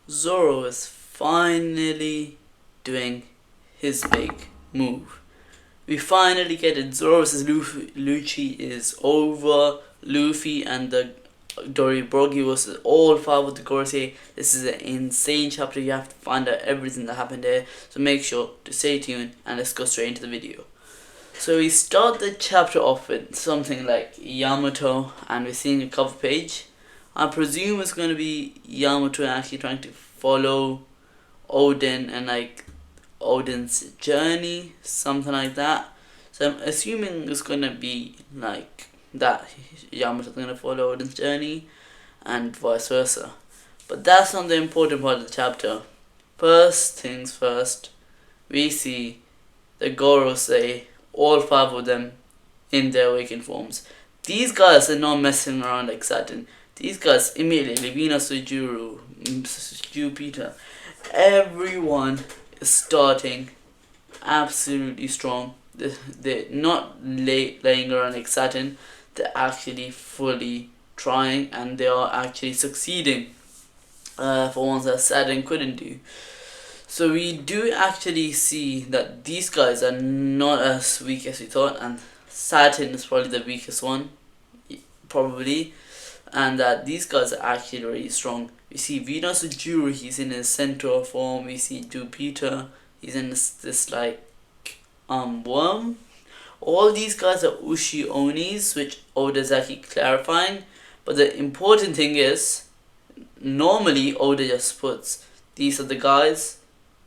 Zoro is finally doing his big move. We finally get it. Zoro vs. Lucci is over. Luffy and the Doribrogi was all five of the Gorosei. This is an insane chapter. You have to find out everything that happened there. So make sure to stay tuned and let's go straight into the video. So we start the chapter off with something like Yamato, and we're seeing a cover page. I presume it's going to be Yamato actually trying to follow Odin and like Odin's journey, something like that. So I'm assuming it's going to be like that. Yamato's going to follow Odin's journey and vice versa. But that's not the important part of the chapter. First things first, we see the Gorosei, all five of them in their awakened forms. These guys are not messing around like Saturn. These guys immediately, Venus, Sujuru, Jupiter, everyone is starting absolutely strong. They're not laying around like Saturn. They're actually fully trying, and they are actually succeeding for ones that Saturn couldn't do. So we do actually see that these guys are not as weak as we thought, and Saturn is probably the weakest one, probably, and that these guys are actually really strong. We see Venus Ujuru, he's in his centaur form. We see Jupiter, he's in this like worm. All these guys are Ushi Onis, which Oda is actually clarifying. But the important thing is, normally Oda just puts, these are the guys,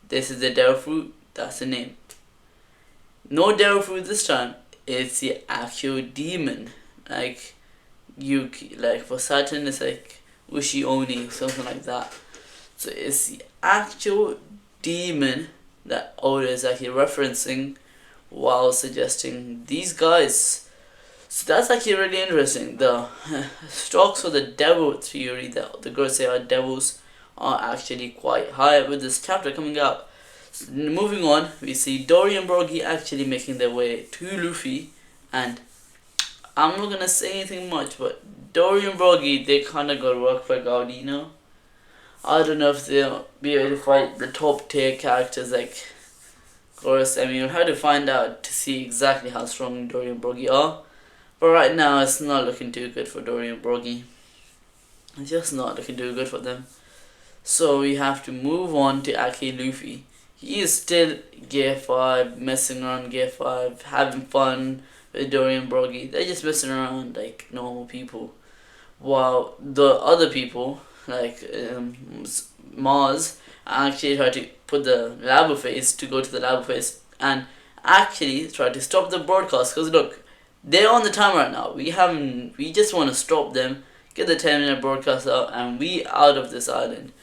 this is the Darrow fruit, that's the name. No Darrow fruit this time. It's the actual demon. Like for Saturn, it's like Ushi Oni, something like that. So it's the actual demon that Oda is actually referencing while suggesting these guys. So that's actually really interesting. The stocks for the devil theory that the girls say are devils are actually quite high with this chapter coming up. So moving on, we see Dory and Brogy actually making their way to Luffy, and I'm not gonna say anything much, but Dory and Brogy, they kinda got work for Gaudino. I don't know if they'll be able to fight the top tier characters like Chorus. I mean, we'll have to find out to see exactly how strong Dory and Brogy are. But right now, it's not looking too good for Dory and Brogy. It's just not looking too good for them. So we have to move on to actually Luffy. He is still Gear 5, messing around Gear 5, having fun with Dory and Brogy. They're just messing around like normal people. While the other people, like Mars, actually try to put the labo phase to go to the labo phase and actually try to stop the broadcast. Because look, they're on the time right now. We just want to stop them, get the 10-minute broadcast out, and we out of this island.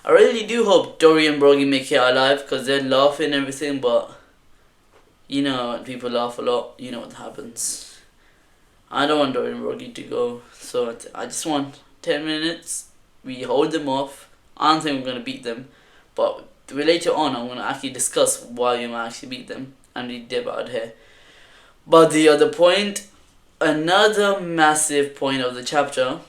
I really do hope Dory and Brogy make it alive, because they're laughing and everything, but you know, when people laugh a lot, you know what happens. I don't want Dory and Brogy to go, so I just want 10 minutes. We hold them off. I don't think we're going to beat them, but later on I'm going to actually discuss why we might actually beat them, and we dip out here. But the other point, another massive point of the chapter,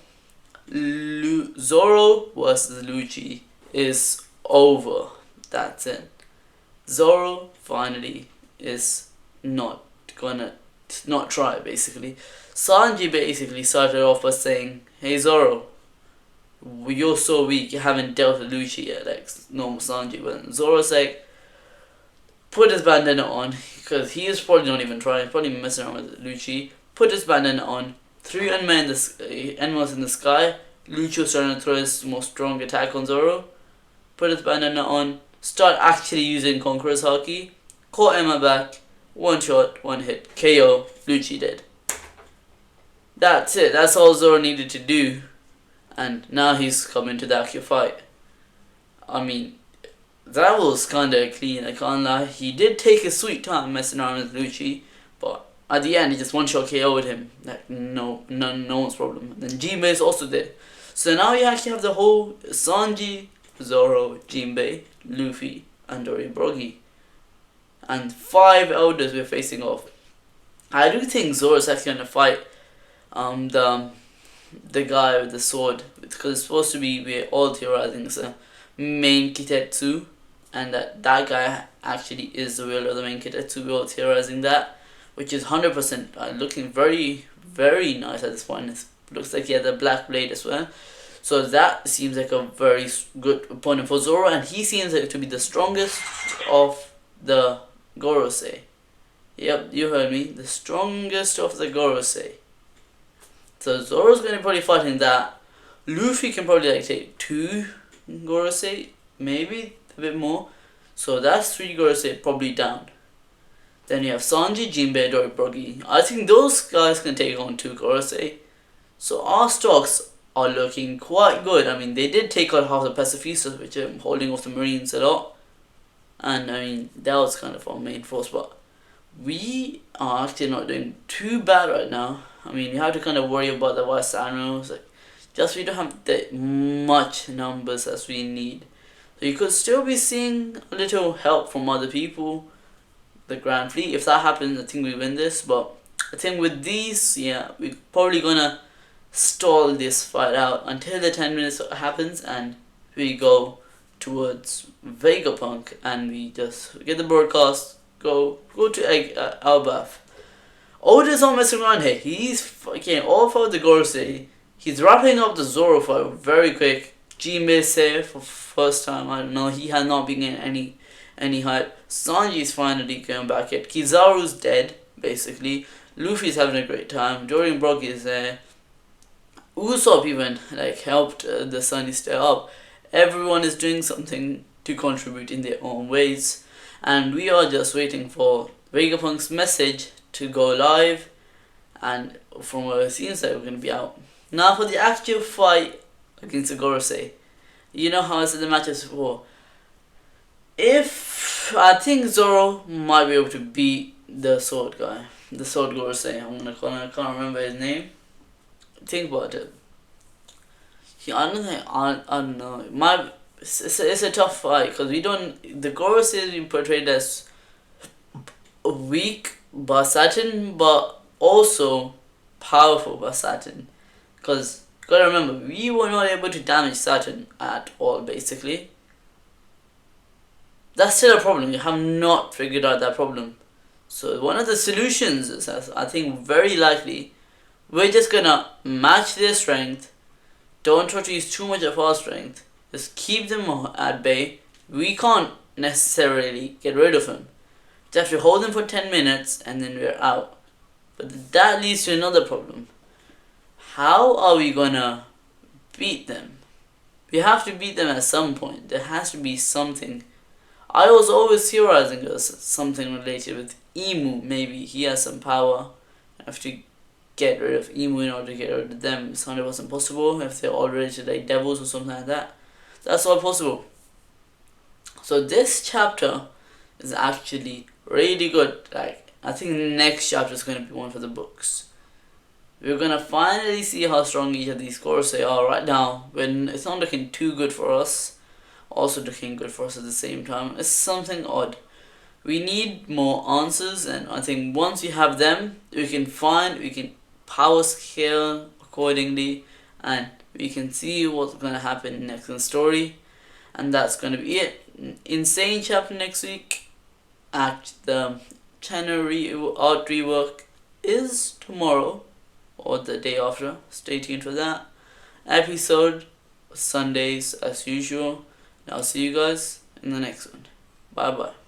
Zoro versus Lucci is over. That's it. Zoro finally is not try, basically. Sanji basically started off by saying, "Hey Zoro, you're so weak, you haven't dealt with Lucci yet," like normal Sanji. But Zoro's like, put his bandana on, because he is probably not even trying, probably messing around with Lucci. Put his bandana on, threw animals in the sky. Lucci was trying to throw his most strong attack on Zoro. Put his bandana on, start actually using Conqueror's Haki, caught Emma back, one shot, one hit, KO, Lucci dead. That's it, that's all Zoro needed to do. And now he's coming to the actual fight. I mean, that was kinda clean, I can't lie. He did take his sweet time messing around with Lucci, but at the end he just one shot KO'd him. Like no one's problem. And then Jinbei is also there. So now you actually have the whole Sanji, Zoro, Jinbei, Luffy, and Dory Brogy. And 5 elders we're facing off. I do think Zoro's actually gonna fight the guy with the sword, because it's supposed to be, we're all theorizing, it's a main Kitetsu, and that guy actually is the real other main Kitetsu. We're all theorizing that, which is 100% looking very, very nice at this point. It looks like he has a black blade as well. So that seems like a very good opponent for Zoro, and he seems like to be the strongest of the Gorosei. Yep, you heard me. The strongest of the Gorosei. So Zoro's going to probably fighting that. Luffy can probably like take 2 Gorosei, maybe a bit more. So that's 3 Gorosei probably down. Then you have Sanji, Jinbei, Doribogi. I think those guys can take on 2 Gorosei. So our stocks are looking quite good. I mean, they did take out half the pacifistas, which are holding off the Marines a lot. And I mean, that was kind of our main force, but we are actually not doing too bad right now. I mean, you have to kind of worry about the West Admirals. Like, just we don't have that much numbers as we need. So you could still be seeing a little help from other people. The Grand Fleet, if that happens, I think we win this. But I think with these, yeah, we're probably gonna stall this fight out until the 10 minutes happens and we go towards Vegapunk and we just get the broadcast, go to Elbaf. Oda's not messing around here. He's fucking all for the Gorosei. He's wrapping up the Zoro fight very quick. Jinbei saved for first time. I don't know. He has not been in any hype. Sanji's finally going back yet. Kizaru's dead basically. Luffy's having a great time. Dorian Brock is there. Usopp even like helped the Sunny stay up. Everyone is doing something to contribute in their own ways, and we are just waiting for Vegapunk's message to go live, and from what it seems like we're going to be out. Now for the actual fight against the Gorosei. You know how I said the matches before. If I think Zoro might be able to beat the sword guy, the sword Gorosei, I can't remember his name. Think about it. I don't know. It's a tough fight because the Gorosei is being portrayed as weak by Saturn, but also powerful by Saturn. Because gotta remember, we were not able to damage Saturn at all. Basically, that's still a problem. We have not figured out that problem. So one of the solutions is, I think, very likely, we're just gonna match their strength. Don't try to use too much of our strength. Just keep them at bay. We can't necessarily get rid of them. Just have to hold them for 10 minutes and then we're out. But that leads to another problem. How are we gonna beat them? We have to beat them at some point. There has to be something. I was always theorizing something related with Emu. Maybe he has some power. I have to get rid of Emu in order to get rid of them. It's 100% possible if they're all related like devils or something like that. That's all possible. So this chapter is actually really good. Like, I think the next chapter is going to be one for the books. We're going to finally see how strong each of these Gorosei are right now. When it's not looking too good for us, also looking good for us at the same time. It's something odd. We need more answers, and I think once we have them, we can power scale accordingly, and we can see what's going to happen next in the story. And that's going to be it. Insane chapter next week. The channel art rework is tomorrow or the day after. Stay tuned for that. Episode Sundays as usual. And I'll see you guys in the next one. Bye bye.